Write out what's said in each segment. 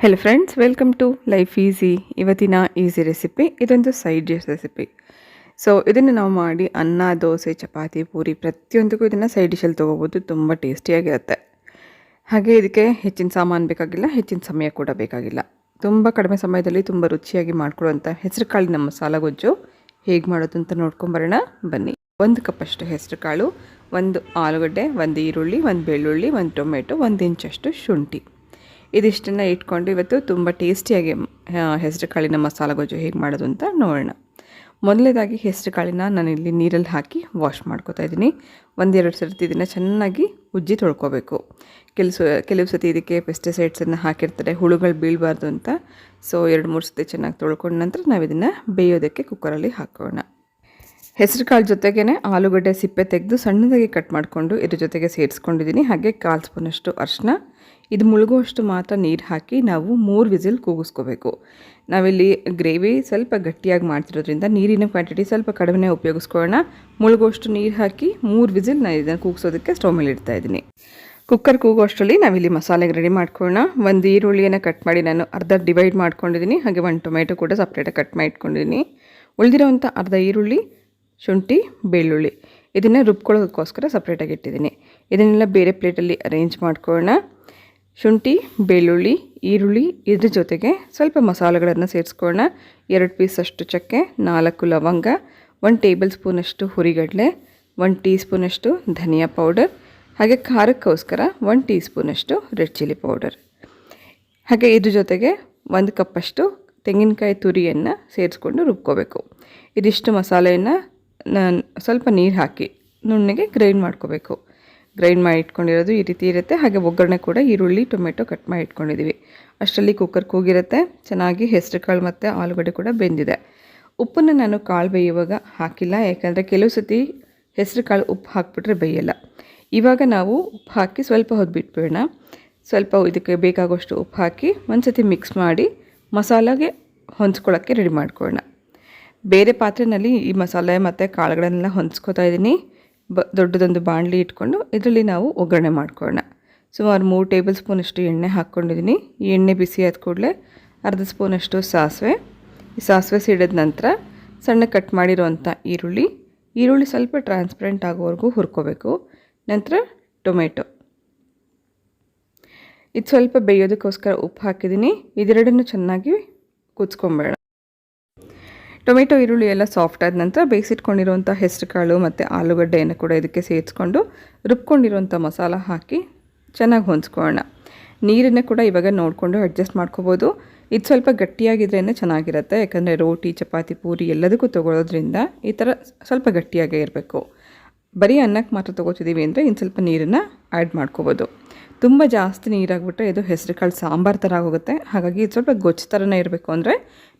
Hello friends, welcome to life easy. ಇವತ್ತಿನ easy recipe ಇದೊಂದು side dish recipe. So ಇದನ್ನು ನಾವು ಮಾಡಿ ಅನ್ನ, ದೋಸೆ, ಚಪಾತಿ, ಪೂರಿ ಪ್ರತಿಯೊಂದಕ್ಕೂ ಇದನ್ನು ಸೈಡ್ ಡಿಶಲ್ಲಿ ತೊಗೋಬೋದು. ತುಂಬ ಟೇಸ್ಟಿಯಾಗಿರುತ್ತೆ. ಹಾಗೆ ಇದಕ್ಕೆ ಹೆಚ್ಚಿನ ಸಾಮಾನು ಬೇಕಾಗಿಲ್ಲ, ಹೆಚ್ಚಿನ ಸಮಯ ಕೂಡ ಬೇಕಾಗಿಲ್ಲ. ತುಂಬ ಕಡಿಮೆ ಸಮಯದಲ್ಲಿ ತುಂಬ ರುಚಿಯಾಗಿ ಮಾಡ್ಕೊಳ್ಳುವಂಥ ಹೆಸರು ಕಾಳಿನ ಮಸಾಲ ಗೊಜ್ಜು ಹೇಗೆ ಮಾಡೋದು ಅಂತ ನೋಡ್ಕೊಂಬರೋಣ ಬನ್ನಿ. 1 ಕಪ್ಪಷ್ಟು ಹೆಸರು ಕಾಳು, 1 ಆಲೂಗಡ್ಡೆ, 1 ಈರುಳ್ಳಿ, 1 ಬೆಳ್ಳುಳ್ಳಿ, 1 ಟೊಮೆಟೊ, 1 ಇಂಚಷ್ಟು ಶುಂಠಿ, ಇದಿಷ್ಟನ್ನು ಇಟ್ಕೊಂಡು ಇವತ್ತು ತುಂಬ ಟೇಸ್ಟಿಯಾಗಿ ಹೆಸರು ಕಾಳಿನ ಮಸಾಲ ಗೊಜ್ಜು ಹೇಗೆ ಮಾಡೋದು ಅಂತ ನೋಡೋಣ. ಮೊದಲನೇದಾಗಿ ಹೆಸರು ಕಾಳಿನ ನಾನಿಲ್ಲಿ ನೀರಲ್ಲಿ ಹಾಕಿ ವಾಶ್ ಮಾಡ್ಕೊತಾ ಇದ್ದೀನಿ. 1-2 ಸರ್ತಿ ಇದನ್ನು ಚೆನ್ನಾಗಿ ಉಜ್ಜಿ ತೊಳ್ಕೊಬೇಕು. ಕೆಲವು ಸತಿ ಇದಕ್ಕೆ ಪೆಸ್ಟಿಸೈಡ್ಸನ್ನು ಹಾಕಿರ್ತಾರೆ, ಹುಳುಗಳು ಬೀಳಬಾರ್ದು ಅಂತ. ಸೊ 2-3 ಸತಿ ಚೆನ್ನಾಗಿ ತೊಳ್ಕೊಂಡ ನಂತರ ನಾವು ಇದನ್ನು ಬೇಯೋದಕ್ಕೆ ಕುಕ್ಕರಲ್ಲಿ ಹಾಕೋಣ. ಹೆಸರು ಕಾಳು ಜೊತೆಗೇ ಆಲೂಗಡ್ಡೆ ಸಿಪ್ಪೆ ತೆಗೆದು ಸಣ್ಣದಾಗಿ ಕಟ್ ಮಾಡಿಕೊಂಡು ಇದ್ರ ಜೊತೆಗೆ ಸೇರಿಸ್ಕೊಂಡಿದ್ದೀನಿ. ಹಾಗೆ 1/4 ಸ್ಪೂನಷ್ಟು ಅರಿಶಿನ, ಇದು ಮುಳುಗುವಷ್ಟು ಮಾತ್ರ ನೀರು ಹಾಕಿ ನಾವು 3 ವಿಸಿಲ್ ಕೂಗಿಸ್ಕೋಬೇಕು. ನಾವಿಲ್ಲಿ ಗ್ರೇವಿ ಸ್ವಲ್ಪ ಗಟ್ಟಿಯಾಗಿ ಮಾಡ್ತಿರೋದ್ರಿಂದ ನೀರಿನ ಕ್ವಾಂಟಿಟಿ ಸ್ವಲ್ಪ ಕಡಿಮೆ ಉಪಯೋಗಿಸ್ಕೊಳ್ಳೋಣ. ಮುಳುಗುವಷ್ಟು ನೀರು ಹಾಕಿ 3 ವಿಸಿಲ್ ನಾನು ಇದನ್ನು ಕೂಗಿಸೋದಕ್ಕೆ ಸ್ಟವ್ ಮೇಲೆ ಇಡ್ತಾ ಇದ್ದೀನಿ. ಕುಕ್ಕರ್ ಕೂಗುವಷ್ಟರಲ್ಲಿ ನಾವಿಲ್ಲಿ ಮಸಾಲೆಗೆ ರೆಡಿ ಮಾಡ್ಕೊಳ್ಳೋಣ. 1 ಈರುಳ್ಳಿಯನ್ನು ಕಟ್ ಮಾಡಿ ನಾನು ಅರ್ಧ ಡಿವೈಡ್ ಮಾಡ್ಕೊಂಡಿದ್ದೀನಿ. ಹಾಗೆ 1 ಟೊಮೆಟೊ ಕೂಡ ಸಪ್ರೇಟಾಗಿ ಕಟ್ ಮಾಡಿ ಇಟ್ಕೊಂಡಿದ್ದೀನಿ. ಉಳಿದಿರೋವಂಥ ಅರ್ಧ ಈರುಳ್ಳಿ, ಶುಂಠಿ, ಬೆಳ್ಳುಳ್ಳಿ ಇದನ್ನು ರುಬ್ಕೊಳ್ಳೋದಕ್ಕೋಸ್ಕರ ಸಪ್ರೇಟಾಗಿ ಇಟ್ಟಿದ್ದೀನಿ. ಇದನ್ನೆಲ್ಲ ಬೇರೆ ಪ್ಲೇಟಲ್ಲಿ ಅರೇಂಜ್ ಮಾಡ್ಕೊಳ್ಳೋಣ. ಶುಂಠಿ, ಬೆಳ್ಳುಳ್ಳಿ, ಈರುಳ್ಳಿ ಇದ್ರ ಜೊತೆಗೆ ಸ್ವಲ್ಪ ಮಸಾಲೆಗಳನ್ನು ಸೇರಿಸ್ಕೊಳ್ಳೋಣ. 2 ಪೀಸಷ್ಟು ಚಕ್ಕೆ, 4 ಲವಂಗ, 1 ಟೇಬಲ್ ಸ್ಪೂನಷ್ಟು ಹುರಿಗಡಲೆ, 1 ಟೀ ಸ್ಪೂನಷ್ಟು ಧನಿಯಾ ಪೌಡರ್, ಹಾಗೆ ಖಾರಕ್ಕೋಸ್ಕರ 1 ಟೀ ಸ್ಪೂನಷ್ಟು ರೆಡ್ ಚಿಲ್ಲಿ ಪೌಡರ್. ಹಾಗೆ ಇದ್ರ ಜೊತೆಗೆ 1 ಕಪ್ಪಷ್ಟು ತೆಂಗಿನಕಾಯಿ ತುರಿಯನ್ನು ಸೇರಿಸ್ಕೊಂಡು ರುಬ್ಕೋಬೇಕು. ಇದಿಷ್ಟು ಮಸಾಲೆಯನ್ನು ಸ್ವಲ್ಪ ನೀರು ಹಾಕಿ ನುಣ್ಣಗೆ ಗ್ರೈಂಡ್ ಮಾಡ್ಕೋಬೇಕು. ಗ್ರೈಂಡ್ ಮಾಡಿ ಇಟ್ಕೊಂಡಿರೋದು ಈ ರೀತಿ ಇರುತ್ತೆ. ಹಾಗೆ ಒಗ್ಗರಣೆ ಕೂಡ ಈರುಳ್ಳಿ, ಟೊಮೆಟೊ ಕಟ್ ಮಾಡಿ ಇಟ್ಕೊಂಡಿದ್ದೀವಿ. ಅಷ್ಟರಲ್ಲಿ ಕುಕ್ಕರ್ ಕೂಗಿರುತ್ತೆ. ಚೆನ್ನಾಗಿ ಹೆಸರು ಕಾಳು ಮತ್ತು ಆಲೂಗಡ್ಡೆ ಕೂಡ ಬೆಂದಿದೆ. ಉಪ್ಪನ್ನು ನಾನು ಕಾಳು ಬೇಯುವಾಗ ಹಾಕಿಲ್ಲ, ಯಾಕಂದರೆ ಕೆಲವು ಸತಿ ಹೆಸರು ಕಾಳು ಉಪ್ಪು ಹಾಕಿಬಿಟ್ರೆ ಬೇಯಲ್ಲ. ಇವಾಗ ನಾವು ಉಪ್ಪು ಹಾಕಿ ಸ್ವಲ್ಪ ಹೊತ್ತು ಬಿಟ್ಬಿಡೋಣ. ಸ್ವಲ್ಪ ಇದಕ್ಕೆ ಬೇಕಾಗುವಷ್ಟು ಉಪ್ಪು ಹಾಕಿ ಒಂದು ಸತಿ ಮಿಕ್ಸ್ ಮಾಡಿ ಮಸಾಲೆಗೆ ಹೊಂದ್ಕೊಳ್ಳೋಕ್ಕೆ ರೆಡಿ ಮಾಡ್ಕೊಳ್ಳೋಣ. ಬೇರೆ ಪಾತ್ರೆಯಲ್ಲಿ ಈ ಮಸಾಲೆ ಮತ್ತು ಕಾಳುಗಳನ್ನೆಲ್ಲ ಹೊಂದ್ಸ್ಕೊತಾ ಇದ್ದೀನಿ. ದೊಡ್ಡದೊಂದು ಬಾಣಲಿ ಇಟ್ಕೊಂಡು ಇದರಲ್ಲಿ ನಾವು ಒಗ್ಗರಣೆ ಮಾಡ್ಕೊಳ್ಳೋಣ. ಸುಮಾರು 3 ಟೇಬಲ್ ಸ್ಪೂನಷ್ಟು ಎಣ್ಣೆ ಹಾಕ್ಕೊಂಡಿದ್ದೀನಿ. ಈ ಎಣ್ಣೆ ಬಿಸಿ ಆದ ಕೂಡಲೇ ಅರ್ಧ ಸ್ಪೂನಷ್ಟು ಸಾಸಿವೆ. ಈ ಸಾಸಿವೆ ಸಿಡಿದ ನಂತರ ಸಣ್ಣ ಕಟ್ ಮಾಡಿರುವಂಥ ಈರುಳ್ಳಿ ಸ್ವಲ್ಪ ಟ್ರಾನ್ಸ್ಪರೆಂಟ್ ಆಗೋವರೆಗೂ ಹುರ್ಕೋಬೇಕು. ನಂತರ ಟೊಮೆಟೊ, ಇದು ಸ್ವಲ್ಪ ಬೇಯೋದಕ್ಕೋಸ್ಕರ ಉಪ್ಪು ಹಾಕಿದ್ದೀನಿ. ಇದೆರಡನ್ನು ಚೆನ್ನಾಗಿ ಕುದಿಸ್ಕೊಂಬೇಡ. ಟೊಮೆಟೊ, ಈರುಳ್ಳಿ ಎಲ್ಲ ಸಾಫ್ಟ್ ಆದ ನಂತರ ಬೇಯಿಸಿಟ್ಕೊಂಡಿರುವಂಥ ಹೆಸರು ಕಾಳು ಮತ್ತು ಆಲೂಗಡ್ಡೆಯನ್ನು ಕೂಡ ಇದಕ್ಕೆ ಸೇರಿಸ್ಕೊಂಡು ರುಬ್ಕೊಂಡಿರುವಂಥ ಮಸಾಲ ಹಾಕಿ ಚೆನ್ನಾಗಿ ಹೊಂದ್ಕೊಳ್ಳೋಣ. ನೀರನ್ನು ಕೂಡ ಇವಾಗ ನೋಡಿಕೊಂಡು ಅಡ್ಜಸ್ಟ್ ಮಾಡ್ಕೋಬೋದು. ಇದು ಸ್ವಲ್ಪ ಗಟ್ಟಿಯಾಗಿದ್ರೇ ಚೆನ್ನಾಗಿರುತ್ತೆ, ಯಾಕಂದರೆ ರೋಟಿ, ಚಪಾತಿ, ಪೂರಿ ಎಲ್ಲದಕ್ಕೂ ತೊಗೊಳೋದ್ರಿಂದ ಈ ಥರ ಸ್ವಲ್ಪ ಗಟ್ಟಿಯಾಗೇ ಇರಬೇಕು. ಬರೀ ಅನ್ನಕ್ಕೆ ಮಾತ್ರ ತೊಗೋತಿದ್ದೀವಿ ಅಂದರೆ ಇನ್ನು ಸ್ವಲ್ಪ ನೀರನ್ನು ಆ್ಯಡ್ ಮಾಡ್ಕೋಬೋದು. ತುಂಬ ಜಾಸ್ತಿ ನೀರಾಗ್ಬಿಟ್ರೆ ಇದು ಹೆಸರು ಕಾಳು ಸಾಂಬಾರು ಥರ ಆಗೋಗುತ್ತೆ. ಹಾಗಾಗಿ ಇದು ಸ್ವಲ್ಪ ಗೊಜ್ಜು ಥರನೇ ಇರಬೇಕು ಅಂದರೆ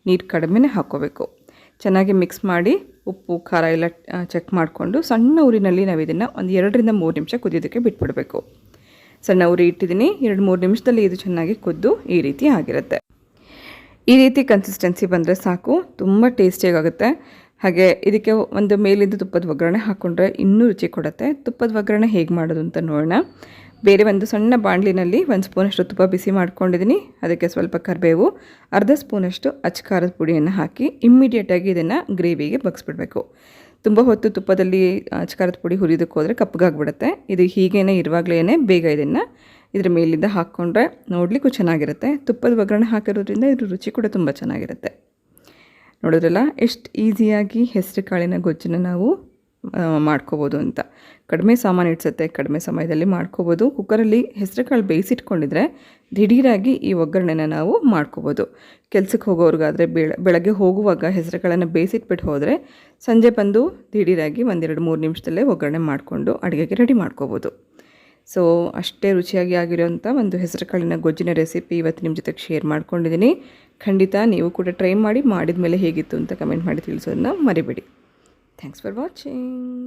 ನೀರು ಕಡಿಮೆನೇ ಹಾಕ್ಕೋಬೇಕು. ಚೆನ್ನಾಗಿ ಮಿಕ್ಸ್ ಮಾಡಿ ಉಪ್ಪು, ಖಾರ ಎಲ್ಲ ಚೆಕ್ ಮಾಡಿಕೊಂಡು ಸಣ್ಣ ಊರಿನಲ್ಲಿ ನಾವು ಇದನ್ನು ಒಂದು 2-3 ನಿಮಿಷ ಕುದಿಯೋದಕ್ಕೆ ಬಿಟ್ಬಿಡಬೇಕು. ಸಣ್ಣ ಉರಿ ಇಟ್ಟಿದ್ದೀನಿ. 2-3 ನಿಮಿಷದಲ್ಲಿ ಇದು ಚೆನ್ನಾಗಿ ಕುದ್ದು ಈ ರೀತಿ ಆಗಿರುತ್ತೆ. ಈ ರೀತಿ ಕನ್ಸಿಸ್ಟೆನ್ಸಿ ಬಂದರೆ ಸಾಕು, ತುಂಬ ಟೇಸ್ಟಿಯಾಗುತ್ತೆ. ಹಾಗೆ ಇದಕ್ಕೆ ಒಂದು ಮೇಲಿಂದ ತುಪ್ಪದ ಒಗ್ಗರಣೆ ಹಾಕ್ಕೊಂಡ್ರೆ ಇನ್ನೂ ರುಚಿ ಕೊಡುತ್ತೆ. ತುಪ್ಪದ ಒಗ್ಗರಣೆ ಹೇಗೆ ಮಾಡೋದು ಅಂತ ನೋಡೋಣ. ಬೇರೆ ಒಂದು ಸಣ್ಣ ಬಾಣಲಿನಲ್ಲಿ 1 ಸ್ಪೂನಷ್ಟು ತುಪ್ಪ ಬಿಸಿ ಮಾಡ್ಕೊಂಡಿದ್ದೀನಿ. ಅದಕ್ಕೆ ಸ್ವಲ್ಪ ಕರಿಬೇವು, ಅರ್ಧ ಸ್ಪೂನಷ್ಟು ಅಚ್ಚ ಪುಡಿಯನ್ನು ಹಾಕಿ ಇಮ್ಮಿಡಿಯೇಟಾಗಿ ಇದನ್ನು ಗ್ರೇವಿಗೆ ಬಗ್ಸ್ಬಿಡಬೇಕು. ತುಂಬ ಹೊತ್ತು ತುಪ್ಪದಲ್ಲಿ ಅಚ್ಚ ಪುಡಿ ಹುರಿಯೋದಕ್ಕೆ ಹೋದರೆ ಕಪ್ಪಗಾಗ್ಬಿಡುತ್ತೆ. ಇದು ಹೀಗೇ ಇರುವಾಗಲೇ ಬೇಗ ಇದನ್ನು ಇದ್ರ ಮೇಲಿಂದ ಹಾಕ್ಕೊಂಡ್ರೆ ನೋಡಲಿಕ್ಕೂ ಚೆನ್ನಾಗಿರುತ್ತೆ. ತುಪ್ಪದ ಒಗ್ಗರಣೆ ಹಾಕಿರೋದ್ರಿಂದ ಇದ್ರ ರುಚಿ ಕೂಡ ತುಂಬ ಚೆನ್ನಾಗಿರುತ್ತೆ. ನೋಡಿದ್ರಲ್ಲ ಎಷ್ಟು ಈಸಿಯಾಗಿ ಹೆಸರು ಕಾಳಿನ ಗೊಜ್ಜನ್ನು ನಾವು ಮಾಡ್ಕೋಬೋದು ಅಂತ. ಕಡಿಮೆ ಸಾಮಾನು ಇಡ್ಸುತ್ತೆ, ಕಡಿಮೆ ಸಮಯದಲ್ಲಿ ಮಾಡ್ಕೋಬೋದು. ಕುಕ್ಕರಲ್ಲಿ ಹೆಸರು ಕಾಳು ಬೇಯಿಸಿಟ್ಕೊಂಡಿದ್ರೆ ದಿಢೀರಾಗಿ ಈ ಒಗ್ಗರಣೆನ ನಾವು ಮಾಡ್ಕೋಬೋದು. ಕೆಲಸಕ್ಕೆ ಹೋಗೋರ್ಗಾದರೆ ಬೆಳಗ್ಗೆ ಹೋಗುವಾಗ ಹೆಸರು ಕಾಳನ್ನು ಬೇಯಿಸಿಟ್ಬಿಟ್ಟು ಹೋದರೆ ಸಂಜೆ ಬಂದು ದಿಢೀರಾಗಿ 1-2-3 ನಿಮಿಷದಲ್ಲೇ ಒಗ್ಗರಣೆ ಮಾಡಿಕೊಂಡು ಅಡುಗೆಗೆ ರೆಡಿ ಮಾಡ್ಕೋಬೋದು. ಸೊ ಅಷ್ಟೇ ರುಚಿಯಾಗಿ ಆಗಿರೋಂಥ ಒಂದು ಹೆಸರು ಕಾಳಿನ ಗೊಜ್ಜಿನ ರೆಸಿಪಿ ಇವತ್ತು ನಿಮ್ಮ ಜೊತೆಗೆ ಶೇರ್ ಮಾಡ್ಕೊಂಡಿದ್ದೀನಿ. ಖಂಡಿತ ನೀವು ಕೂಡ ಟ್ರೈ ಮಾಡಿ, ಮಾಡಿದ ಮೇಲೆ ಹೇಗಿತ್ತು ಅಂತ ಕಮೆಂಟ್ ಮಾಡಿ ತಿಳಿಸೋದನ್ನ ಮರಿಬೇಡಿ. Thanks for watching.